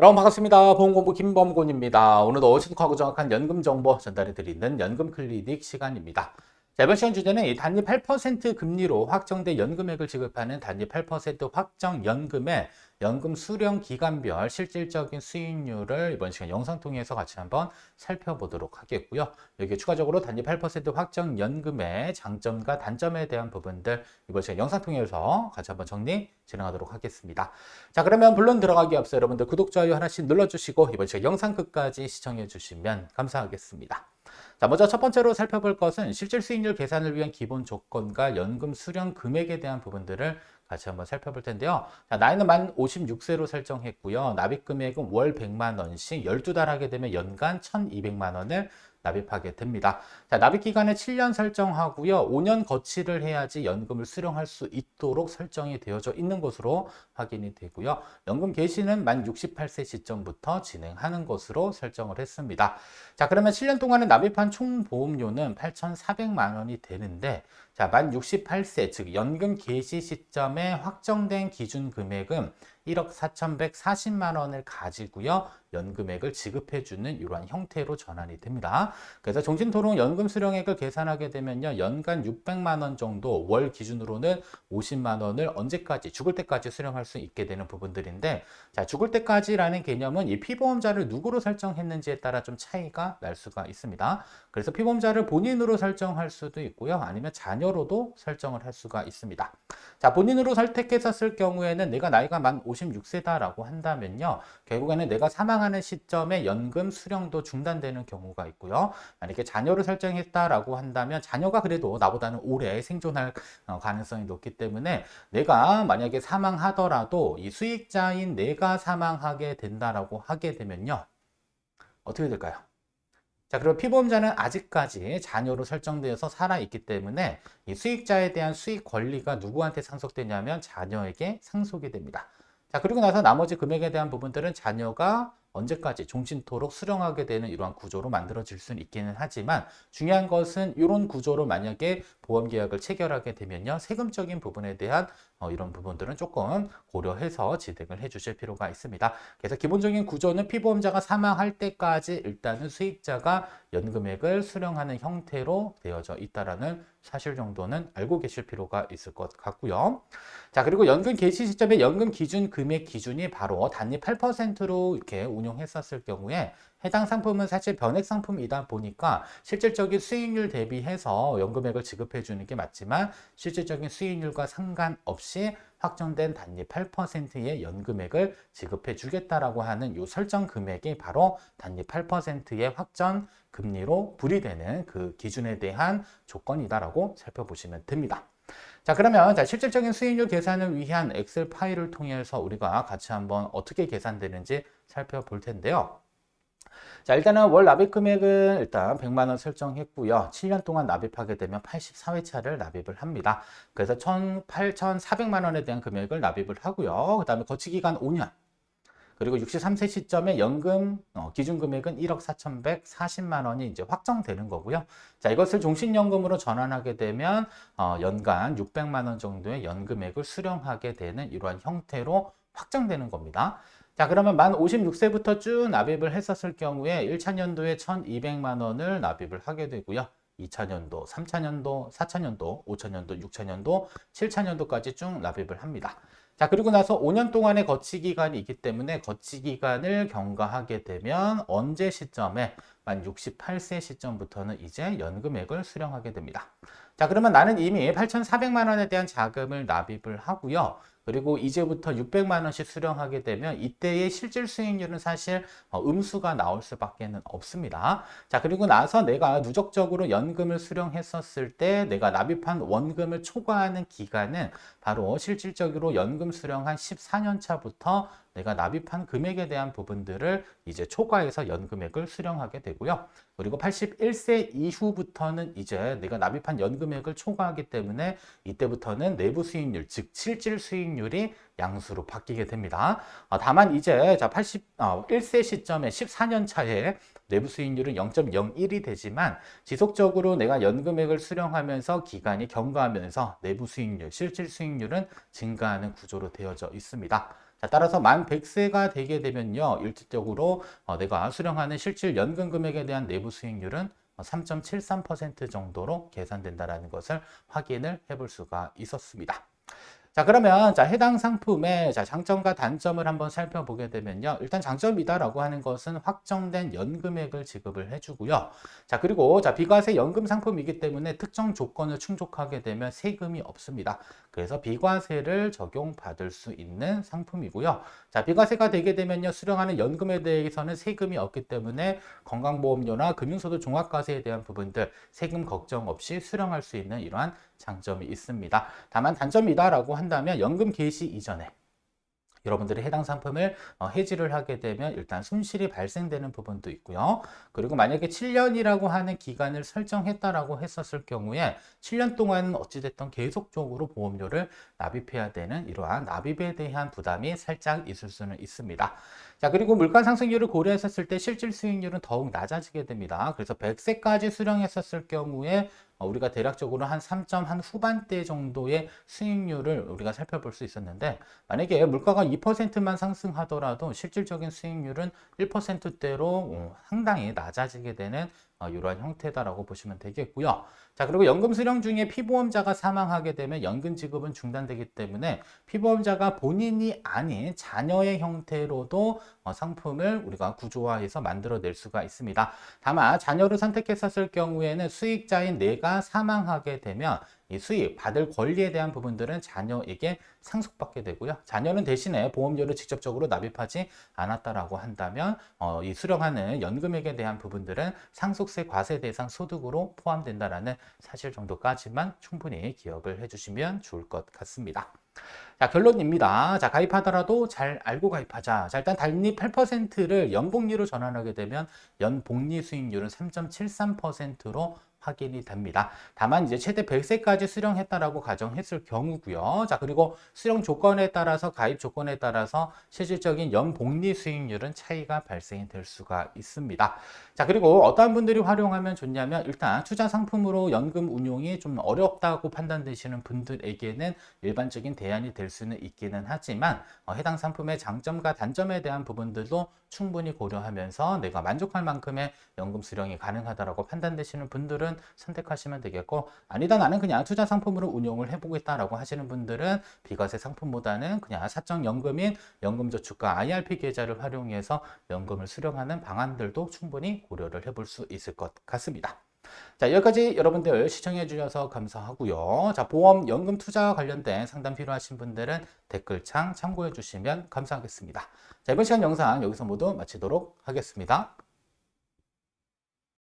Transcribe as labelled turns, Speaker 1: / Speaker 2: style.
Speaker 1: 여러분 반갑습니다. 보험공부 김범곤입니다. 오늘도 신속하고 정확한 연금 정보 전달해드리는 연금 클리닉 시간입니다. 자, 이번 시간 주제는 이 단위 8% 금리로 확정된 연금액을 지급하는 단위 8% 확정 연금의 연금 수령 기간별 실질적인 수익률을 이번 시간 영상 통해서 같이 한번 살펴보도록 하겠고요. 여기 추가적으로 단위 8% 확정 연금의 장점과 단점에 대한 부분들 이번 시간 영상 통해서 같이 한번 정리 진행하도록 하겠습니다. 자, 그러면 본론 들어가기 앞서 여러분들 구독, 좋아요 하나씩 눌러주시고 이번 시간 영상 끝까지 시청해 주시면 감사하겠습니다. 자, 먼저 첫 번째로 살펴볼 것은 실질 수익률 계산을 위한 기본 조건과 연금 수령 금액에 대한 부분들을 같이 한번 살펴볼 텐데요. 자, 나이는 만 56세로 설정했고요. 납입 금액은 월 100만 원씩 12달 하게 되면 연간 1,200만 원을 납입하게 됩니다. 자, 납입 기간은 7년 설정하고요. 5년 거치를 해야지 연금을 수령할 수 있도록 설정이 되어져 있는 것으로 확인이 되고요. 연금 개시는 만 68세 시점부터 진행하는 것으로 설정을 했습니다. 자, 그러면 7년 동안에 납입한 총 보험료는 8,400만 원이 되는데, 자, 만 68세, 즉 연금 개시 시점에 확정된 기준 금액은 1억 4,140만 원을 가지고요. 연금액을 지급해주는 이러한 형태로 전환이 됩니다. 그래서 종신토록 연금 수령액을 계산하게 되면요. 연간 600만 원 정도, 월 기준으로는 50만 원을 언제까지, 죽을 때까지 수령할 수 있게 되는 부분들인데, 자, 죽을 때까지라는 개념은 이 피보험자를 누구로 설정했는지에 따라 좀 차이가 날 수가 있습니다. 그래서 피보험자를 본인으로 설정할 수도 있고요. 아니면 자녀로도 설정을 할 수가 있습니다. 자, 본인으로 선택해서 쓸 경우에는 내가 나이가 만 56세다라고 한다면요. 결국에는 내가 사망하는 시점에 연금 수령도 중단되는 경우가 있고요. 만약에 자녀를 설정했다라고 한다면 자녀가 그래도 나보다는 오래 생존할 가능성이 높기 때문에 내가 만약에 사망하더라도 이 수익자인 내가 사망하게 된다라고 하게 되면요. 어떻게 될까요? 자, 그리고 피보험자는 아직까지 자녀로 설정되어서 살아있기 때문에 이 수익자에 대한 수익 권리가 누구한테 상속되냐면 자녀에게 상속이 됩니다. 자, 그리고 나서 나머지 금액에 대한 부분들은 자녀가 언제까지 종신토록 수령하게 되는 이러한 구조로 만들어질 수는 있기는 하지만 중요한 것은 이런 구조로 만약에 보험계약을 체결하게 되면요. 세금적인 부분에 대한 이런 부분들은 조금 고려해서 진행을 해 주실 필요가 있습니다. 그래서 기본적인 구조는 피보험자가 사망할 때까지 일단은 수익자가 연금액을 수령하는 형태로 되어져 있다라는 사실 정도는 알고 계실 필요가 있을 것 같고요. 자, 그리고 연금 개시 시점에 연금 기준 금액 기준이 바로 단위 8%로 이렇게 운용했었을 경우에 해당 상품은 사실 변액 상품이다 보니까 실질적인 수익률 대비해서 연금액을 지급해 주는 게 맞지만 실질적인 수익률과 상관없이 확정된 단위 8%의 연금액을 지급해 주겠다라고 하는 이 설정 금액이 바로 단위 8%의 확정 금리로 분리되는 그 기준에 대한 조건이다라고 살펴보시면 됩니다. 자, 그러면 자, 실질적인 수익률 계산을 위한 엑셀 파일을 통해서 우리가 같이 한번 어떻게 계산되는지 살펴볼 텐데요. 자, 일단은 월 납입 금액은 일단 100만 원 설정했고요. 7년 동안 납입하게 되면 84회차를 납입을 합니다. 그래서 8,400만 원에 대한 금액을 납입을 하고요. 그 다음에 거치 기간 5년. 그리고 63세 시점에 연금 기준 금액은 1억 4,140만 원이 이제 확정되는 거고요. 자, 이것을 종신연금으로 전환하게 되면 연간 600만 원 정도의 연금액을 수령하게 되는 이러한 형태로 확정되는 겁니다. 자, 그러면 만 56세부터 쭉 납입을 했었을 경우에 1차년도에 1,200만 원을 납입을 하게 되고요. 2차년도, 3차년도, 4차년도, 5차년도, 6차년도, 7차년도까지 쭉 납입을 합니다. 자, 그리고 나서 5년 동안의 거치 기간이 있기 때문에 거치 기간을 경과하게 되면 언제 시점에 만 68세 시점부터는 이제 연금액을 수령하게 됩니다. 자, 그러면 나는 이미 8,400만 원에 대한 자금을 납입을 하고요. 그리고 이제부터 600만 원씩 수령하게 되면 이때의 실질 수익률은 사실 음수가 나올 수밖에 없습니다. 자, 그리고 나서 내가 누적적으로 연금을 수령했었을 때 내가 납입한 원금을 초과하는 기간은 바로 실질적으로 연금 수령한 14년 차부터 내가 납입한 금액에 대한 부분들을 이제 초과해서 연금액을 수령하게 되고요. 그리고 81세 이후부터는 이제 내가 납입한 연금액을 초과하기 때문에 이때부터는 내부 수익률, 즉 실질 수익률이 양수로 바뀌게 됩니다. 다만 이제 81세 시점에 14년 차에 내부 수익률은 0.01이 되지만 지속적으로 내가 연금액을 수령하면서 기간이 경과하면서 내부 수익률, 실질 수익률은 증가하는 구조로 되어져 있습니다. 자, 따라서 만 100세가 되게 되면요, 일시적으로 내가 수령하는 실질 연금 금액에 대한 내부 수익률은 3.73% 정도로 계산된다라는 것을 확인을 해볼 수가 있었습니다. 자, 그러면 자, 해당 상품의 자, 장점과 단점을 한번 살펴보게 되면요. 일단 장점이다라고 하는 것은 확정된 연금액을 지급을 해주고요. 자, 그리고 자, 비과세 연금 상품이기 때문에 특정 조건을 충족하게 되면 세금이 없습니다. 그래서 비과세를 적용받을 수 있는 상품이고요. 자, 비과세가 되게 되면요. 수령하는 연금에 대해서는 세금이 없기 때문에 건강보험료나 금융소득 종합과세에 대한 부분들 세금 걱정 없이 수령할 수 있는 이러한 장점이 있습니다. 다만 단점이다라고 한다면 연금 개시 이전에 여러분들이 해당 상품을 해지를 하게 되면 일단 손실이 발생되는 부분도 있고요. 그리고 만약에 7년이라고 하는 기간을 설정했다라고 했었을 경우에 7년 동안은 어찌됐든 계속적으로 보험료를 납입해야 되는 이러한 납입에 대한 부담이 살짝 있을 수는 있습니다. 자, 그리고 물가 상승률을 고려했었을 때 실질 수익률은 더욱 낮아지게 됩니다. 그래서 100세까지 수령했었을 경우에 우리가 대략적으로 한 3점 한 후반대 정도의 수익률을 우리가 살펴볼 수 있었는데, 만약에 물가가 2%만 상승하더라도 실질적인 수익률은 1%대로 상당히 낮아지게 되는 이러한 형태다라고 보시면 되겠고요. 자, 그리고 연금 수령 중에 피보험자가 사망하게 되면 연금 지급은 중단되기 때문에 피보험자가 본인이 아닌 자녀의 형태로도 상품을 우리가 구조화해서 만들어낼 수가 있습니다. 다만 자녀를 선택했었을 경우에는 수익자인 내가 사망하게 되면 이 수익 받을 권리에 대한 부분들은 자녀에게 상속받게 되고요. 자녀는 대신에 보험료를 직접적으로 납입하지 않았다라고 한다면 이 수령하는 연금액에 대한 부분들은 상속세 과세 대상 소득으로 포함된다라는 사실 정도까지만 충분히 기억을 해주시면 좋을 것 같습니다. 자, 결론입니다. 자, 가입하더라도 잘 알고 가입하자. 자, 일단 단립 8%를 연복리로 전환하게 되면 연복리 수익률은 3.73%로 확인이 됩니다. 다만 이제 최대 100세까지 수령했다라고 가정했을 경우고요. 자, 그리고 수령 조건에 따라서 가입 조건에 따라서 실질적인 연복리 수익률은 차이가 발생이 될 수가 있습니다. 자, 그리고 어떠한 분들이 활용하면 좋냐면 일단 투자 상품으로 연금 운용이 좀 어렵다고 판단되시는 분들에게는 일반적인 대안이 될 수는 있기는 하지만 해당 상품의 장점과 단점에 대한 부분들도 충분히 고려하면서 내가 만족할 만큼의 연금 수령이 가능하다라고 판단되시는 분들은 선택하시면 되겠고, 아니다 나는 그냥 투자 상품으로 운용을 해보겠다라고 하시는 분들은 비과세 상품보다는 그냥 사적 연금인 연금저축과 IRP 계좌를 활용해서 연금을 수령하는 방안들도 충분히 고려를 해볼 수 있을 것 같습니다. 자, 여기까지 여러분들 시청해 주셔서 감사하고요. 자, 보험, 연금 투자와 관련된 상담 필요하신 분들은 댓글창 참고해 주시면 감사하겠습니다. 자, 이번 시간 영상 여기서 모두 마치도록 하겠습니다.